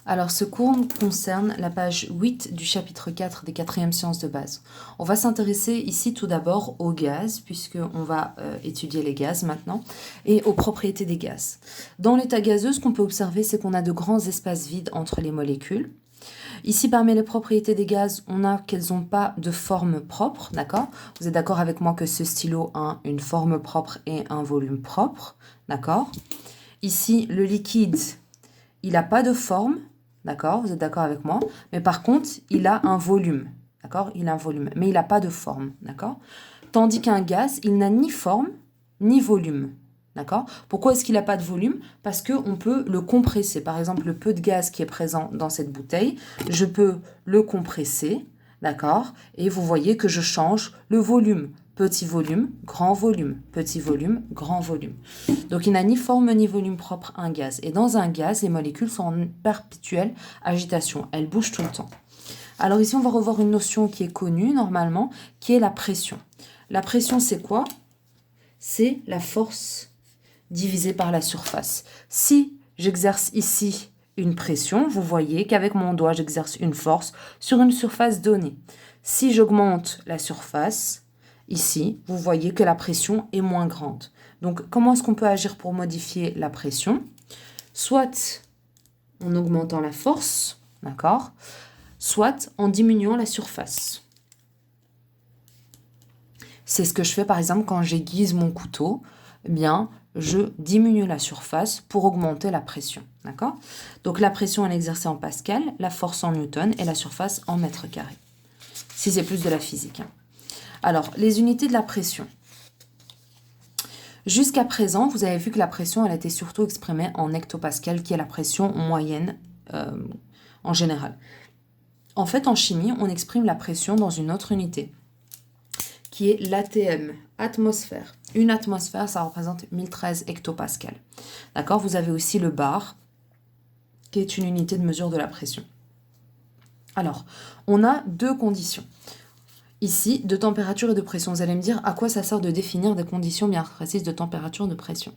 Alors, ce cours concerne la page 8 du chapitre 4 des 4e sciences de base. On va s'intéresser ici tout d'abord aux gaz, puisqu'on va étudier les gaz maintenant, et aux propriétés des gaz. Dans l'état gazeux, ce qu'on peut observer, c'est qu'on a de grands espaces vides entre les molécules. Ici, parmi les propriétés des gaz, on a qu'elles n'ont pas de forme propre, d'accord? Vous êtes d'accord avec moi que ce stylo a une forme propre et un volume propre, d'accord? Ici, le liquide, il n'a pas de forme, d'accord? Vous êtes d'accord avec moi? Mais par contre, il a un volume, d'accord? Il a un volume, mais il n'a pas de forme, d'accord? Tandis qu'un gaz, il n'a ni forme, ni volume, d'accord? Pourquoi est-ce qu'il n'a pas de volume? Parce qu'on peut le compresser. Par exemple, le peu de gaz qui est présent dans cette bouteille, je peux le compresser, d'accord? Et vous voyez que je change le volume. Petit volume, grand volume, petit volume, grand volume. Donc il n'a ni forme ni volume propre un gaz. Et dans un gaz, les molécules sont en perpétuelle agitation. Elles bougent tout le temps. Alors ici, on va revoir une notion qui est connue normalement, qui est la pression. La pression, c'est quoi? C'est la force divisée par la surface. Si j'exerce ici une pression, vous voyez qu'avec mon doigt, j'exerce une force sur une surface donnée. Si j'augmente la surface, ici, vous voyez que la pression est moins grande. Donc, comment est-ce qu'on peut agir pour modifier la pression? Soit en augmentant la force, d'accord? Soit en diminuant la surface. C'est ce que je fais par exemple quand j'aiguise mon couteau. Eh bien, je diminue la surface pour augmenter la pression, d'accord? Donc la pression elle est exercée en pascal, la force en newton et la surface en mètre carré. Si c'est plus de la physique. Alors, les unités de la pression. Jusqu'à présent, vous avez vu que la pression, elle était surtout exprimée en hectopascal, qui est la pression moyenne en général. En fait, en chimie, on exprime la pression dans une autre unité, qui est l'ATM, atmosphère. Une atmosphère, ça représente 1013 hectopascal. D'accord? Vous avez aussi le bar, qui est une unité de mesure de la pression. Alors, on a deux conditions. Ici, de température et de pression. Vous allez me dire à quoi ça sert de définir des conditions bien précises de température et de pression.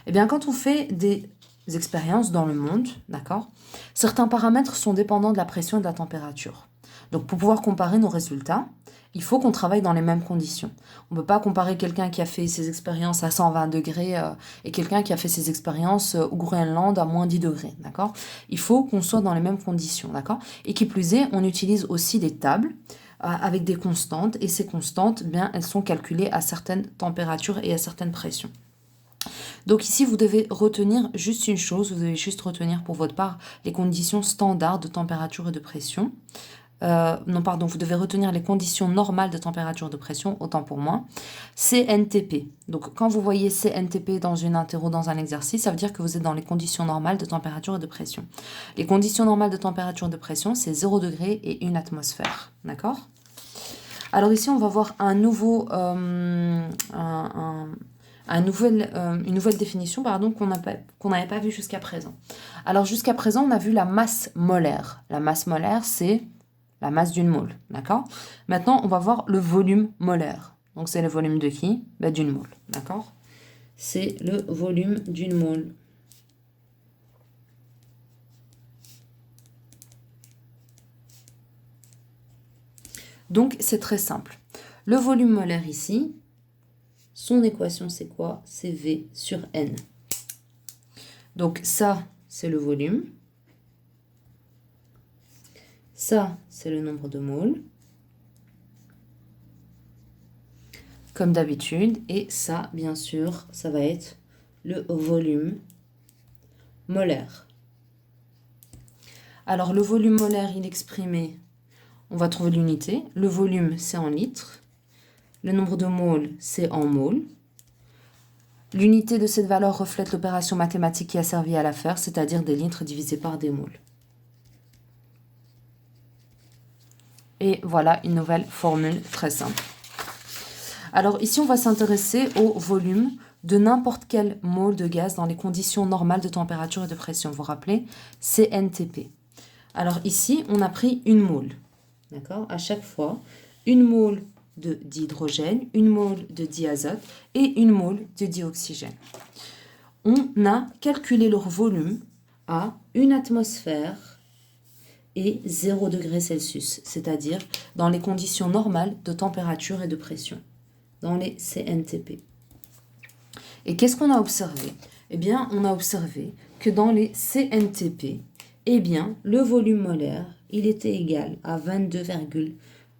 Eh bien, quand on fait des expériences dans le monde, d'accord, certains paramètres sont dépendants de la pression et de la température. Donc, pour pouvoir comparer nos résultats, il faut qu'on travaille dans les mêmes conditions. On ne peut pas comparer quelqu'un qui a fait ses expériences à 120 degrés et quelqu'un qui a fait ses expériences au Groenland à moins 10 degrés, d'accord? Il faut qu'on soit dans les mêmes conditions, d'accord? Et qui plus est, on utilise aussi des tables avec des constantes, et ces constantes, bien, elles sont calculées à certaines températures et à certaines pressions. Donc ici, vous devez retenir juste une chose, vous devez juste retenir pour votre part les conditions standards de température et de pression. Vous devez retenir les conditions normales de température et de pression, autant pour moi. CNTP. Donc quand vous voyez CNTP dans une interro, dans un exercice, ça veut dire que vous êtes dans les conditions normales de température et de pression. Les conditions normales de température et de pression, c'est 0 degré et 1 atmosphère. D'accord? Alors ici, on va voir une nouvelle définition qu'on n'avait pas vue jusqu'à présent. Alors jusqu'à présent, on a vu la masse molaire. La masse molaire, c'est la masse d'une mole, d'accord? Maintenant, on va voir le volume molaire. Donc c'est le volume de qui? D'une mole, d'accord? C'est le volume d'une mole. Donc c'est très simple. Le volume molaire ici, son équation c'est quoi? C'est V sur N. Donc ça, c'est le volume. Ça, c'est le nombre de moles. Comme d'habitude. Et ça, bien sûr, ça va être le volume molaire. Alors, le volume molaire, il est exprimé, on va trouver l'unité. Le volume, c'est en litres. Le nombre de moles, c'est en moles. L'unité de cette valeur reflète l'opération mathématique qui a servi à la faire, c'est-à-dire des litres divisés par des moles. Et voilà une nouvelle formule très simple. Alors ici, on va s'intéresser au volume de n'importe quel mole de gaz dans les conditions normales de température et de pression. Vous vous rappelez, CNTP. Alors ici, on a pris une mole. D'accord? À chaque fois, une mole de dihydrogène, une mole de diazote et une mole de dioxygène. On a calculé leur volume à 1 atmosphère et 0 degrés Celsius, c'est-à-dire dans les conditions normales de température et de pression, dans les CNTP. Et qu'est-ce qu'on a observé? Eh bien, on a observé que dans les CNTP, eh bien, le volume molaire, il était égal à 22,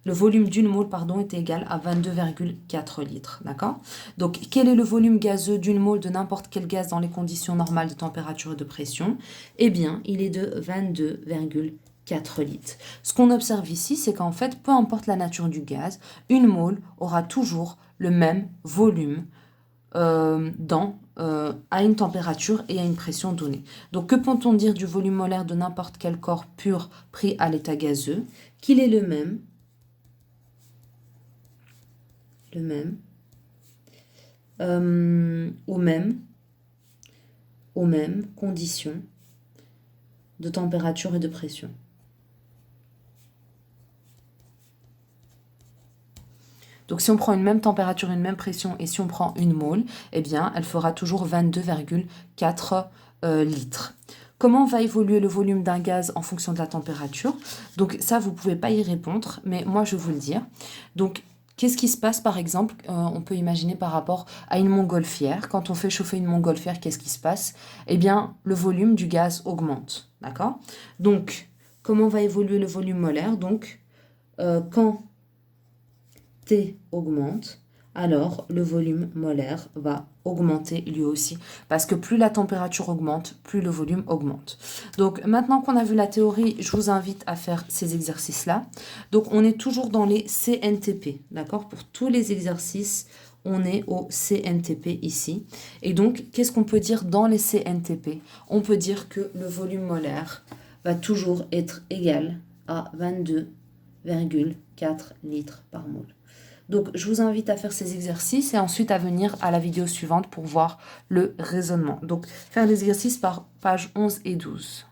le volume d'une mole, pardon, était égal à 22,4 litres, d'accord? Donc, quel est le volume gazeux d'une mole de n'importe quel gaz dans les conditions normales de température et de pression? Eh bien, il est de 22,4 litres. Ce qu'on observe ici, c'est qu'en fait, peu importe la nature du gaz, une mole aura toujours le même volume à une température et à une pression donnée. Donc, que peut-on dire du volume molaire de n'importe quel corps pur pris à l'état gazeux? Qu'il est le même aux mêmes conditions de température et de pression. Donc, si on prend une même température, une même pression, et si on prend une mole, eh bien, elle fera toujours 22,4 litres. Comment va évoluer le volume d'un gaz en fonction de la température? Donc, ça, vous ne pouvez pas y répondre, mais moi, je vais vous le dire. Donc, qu'est-ce qui se passe, par exemple, on peut imaginer par rapport à une montgolfière. Quand on fait chauffer une montgolfière, qu'est-ce qui se passe? Eh bien, le volume du gaz augmente, d'accord? Donc, comment va évoluer le volume molaire? Donc, quand T augmente, alors le volume molaire va augmenter lui aussi. Parce que plus la température augmente, plus le volume augmente. Donc maintenant qu'on a vu la théorie, je vous invite à faire ces exercices-là. Donc on est toujours dans les CNTP, d'accord? Pour tous les exercices, on est au CNTP ici. Et donc, qu'est-ce qu'on peut dire dans les CNTP? On peut dire que le volume molaire va toujours être égal à 22,4 litres par mole. Donc, je vous invite à faire ces exercices et ensuite à venir à la vidéo suivante pour voir le raisonnement. Donc, faire les exercices par pages 11 et 12.